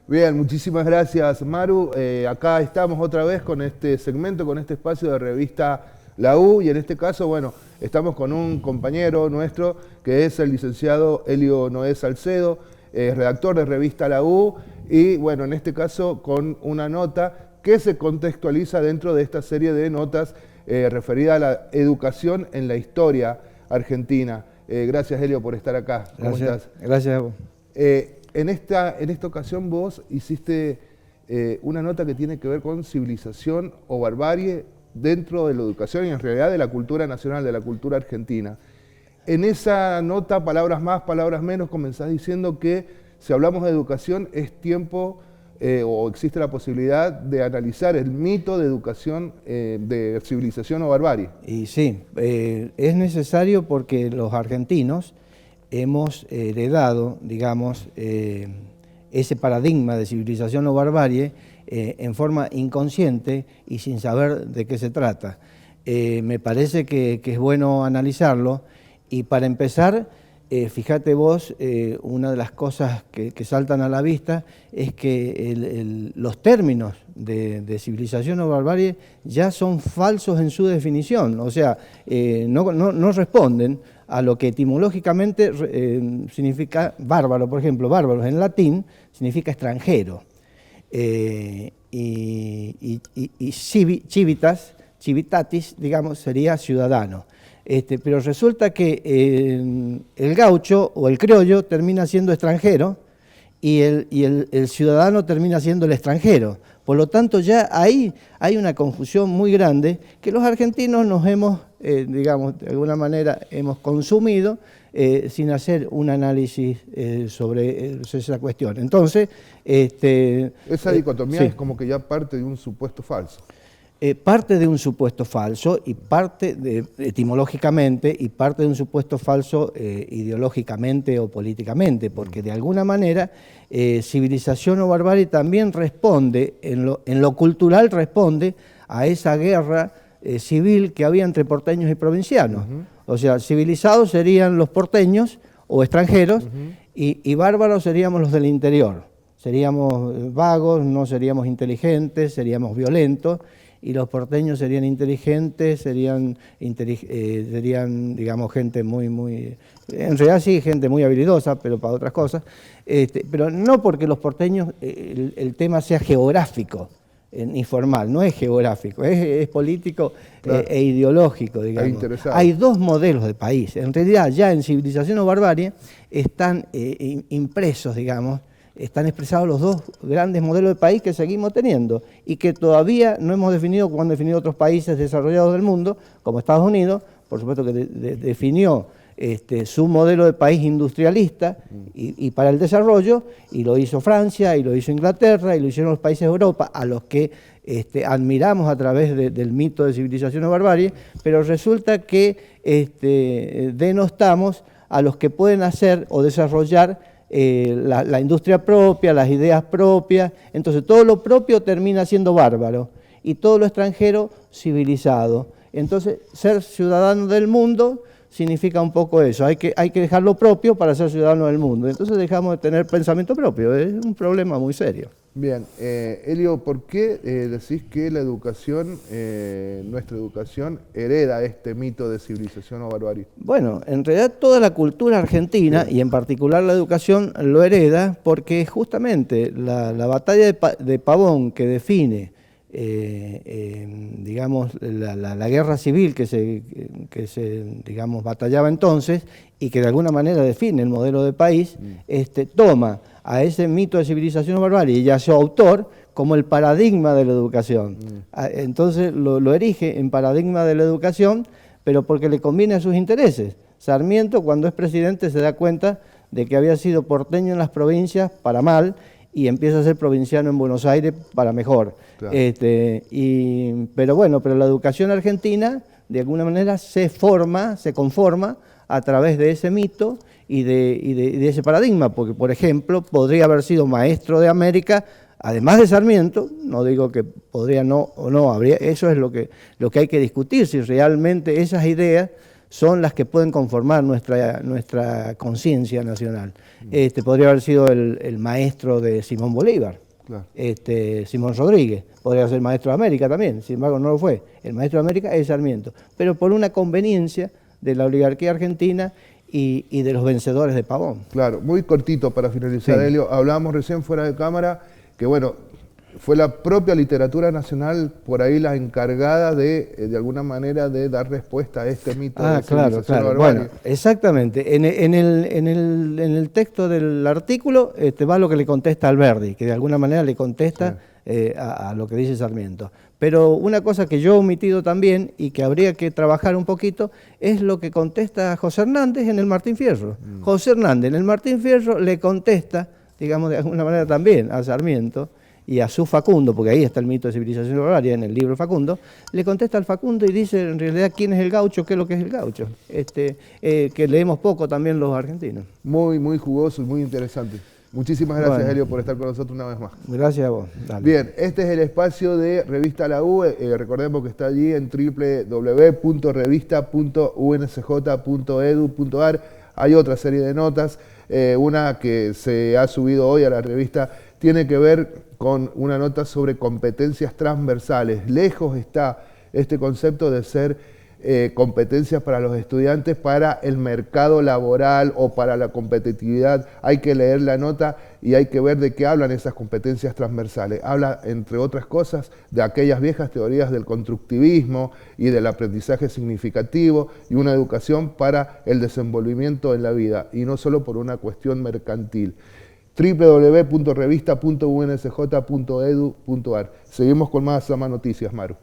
Bien, muchísimas gracias, Maru. Acá estamos otra vez con este segmento, con este espacio de revista La U, y en este caso, bueno, estamos con un compañero nuestro que es el licenciado Elio Noé Salcedo, redactor de revista La U, y bueno, en este caso con una nota que se contextualiza dentro de esta serie de notas referida a la educación en la historia argentina. Gracias, Elio, por estar acá. ¿Cómo estás? Gracias a vos. En esta ocasión vos hiciste una nota que tiene que ver con civilización o barbarie dentro de la educación y en realidad de la cultura nacional, de la cultura argentina. En esa nota, palabras más, palabras menos, comenzás diciendo que si hablamos de educación es tiempo o existe la posibilidad de analizar el mito de educación de civilización o barbarie. Y sí, es necesario porque los argentinos hemos heredado, digamos, ese paradigma de civilización o barbarie en forma inconsciente y sin saber de qué se trata. Me parece que es bueno analizarlo y para empezar, fíjate vos, una de las cosas que saltan a la vista es que los términos de civilización o barbarie ya son falsos en su definición, o sea, no responden a lo que etimológicamente significa bárbaro. Por ejemplo, bárbaros en latín significa extranjero, y civitatis, digamos, sería ciudadano. Pero resulta que el gaucho o el criollo termina siendo extranjero y el ciudadano termina siendo el extranjero. Por lo tanto, ya ahí hay una confusión muy grande que los argentinos nos hemos, digamos, de alguna manera hemos consumido sin hacer un análisis sobre esa cuestión. Entonces, esa dicotomía sí, es como que ya parte de un supuesto falso. Parte de un supuesto falso y parte etimológicamente y parte de un supuesto falso ideológicamente o políticamente, porque de alguna manera civilización o barbarie también responde, en lo cultural responde a esa guerra civil que había entre porteños y provincianos. O sea, civilizados serían los porteños o extranjeros y bárbaros seríamos los del interior. Seríamos vagos, no seríamos inteligentes, seríamos violentos. Y los porteños serían inteligentes, serían digamos, gente muy, en realidad sí, gente muy habilidosa, pero para otras cosas. Pero no porque los porteños, el tema sea geográfico, ni formal, no es geográfico, es político, claro, e ideológico, digamos. Hay dos modelos de país. En realidad, ya en civilización o barbarie están impresos, digamos, están expresados los dos grandes modelos de país que seguimos teniendo y que todavía no hemos definido como han definido otros países desarrollados del mundo, como Estados Unidos, por supuesto que definió su modelo de país industrialista y para el desarrollo, y lo hizo Francia, y lo hizo Inglaterra, y lo hicieron los países de Europa, a los que admiramos a través del mito de civilización o barbarie, pero resulta que denostamos a los que pueden hacer o desarrollar la industria propia, las ideas propias. Entonces todo lo propio termina siendo bárbaro y todo lo extranjero civilizado. Entonces ser ciudadano del mundo significa un poco eso, hay que dejar lo propio para ser ciudadano del mundo. Entonces dejamos de tener pensamiento propio, es un problema muy serio. Bien, Elio, ¿por qué decís que la educación, nuestra educación, hereda este mito de civilización o barbarie? Bueno, en realidad toda la cultura argentina, y en particular la educación, lo hereda porque justamente la batalla de Pavón que define, digamos, la guerra civil que se digamos, batallaba entonces y que de alguna manera define el modelo de país, toma a ese mito de civilización o barbarie y a su autor como el paradigma de la educación. Entonces lo erige en paradigma de la educación, pero porque le conviene a sus intereses. Sarmiento, cuando es presidente, se da cuenta de que había sido porteño en las provincias para mal y empieza a ser provinciano en Buenos Aires para mejor. Claro. Pero la educación argentina de alguna manera se conforma a través de ese mito y de ese paradigma, porque por ejemplo podría haber sido maestro de América, además de Sarmiento, no digo que podría no o no, habría, eso es lo que hay que discutir, si realmente esas ideas son las que pueden conformar nuestra conciencia nacional. Podría haber sido el maestro de Simón Bolívar, claro. Simón Rodríguez, podría ser el maestro de América también, sin embargo no lo fue. El maestro de América es Sarmiento, pero por una conveniencia de la oligarquía argentina y de los vencedores de Pavón. Claro, muy cortito para finalizar, sí. Helio, hablábamos recién fuera de cámara que bueno, fue la propia literatura nacional por ahí la encargada de alguna manera de dar respuesta a este mito de civilización barbarie. Bueno, exactamente. En el texto del artículo va lo que le contesta Alberdi, que de alguna manera le contesta a lo que dice Sarmiento. Pero una cosa que yo he omitido también y que habría que trabajar un poquito es lo que contesta José Hernández en el Martín Fierro. José Hernández en el Martín Fierro le contesta, digamos de alguna manera también a Sarmiento y a su Facundo, porque ahí está el mito de civilización barbarie en el libro Facundo, le contesta al Facundo y dice en realidad quién es el gaucho, qué es lo que es el gaucho, que leemos poco también los argentinos. Muy, muy jugoso y muy interesante. Muchísimas gracias, Helio, por estar con nosotros una vez más. Gracias a vos. Dale. Bien, este es el espacio de Revista La U. Recordemos que está allí en www.revista.unsj.edu.ar. Hay otra serie de notas. Una que se ha subido hoy a la revista tiene que ver con una nota sobre competencias transversales. Lejos está este concepto de ser competencias para los estudiantes para el mercado laboral o para la competitividad. Hay que leer la nota y hay que ver de qué hablan esas competencias transversales. Habla, entre otras cosas, de aquellas viejas teorías del constructivismo y del aprendizaje significativo y una educación para el desenvolvimiento en la vida y no solo por una cuestión mercantil. www.revista.unsj.edu.ar. Seguimos con más Sama Noticias, Maru.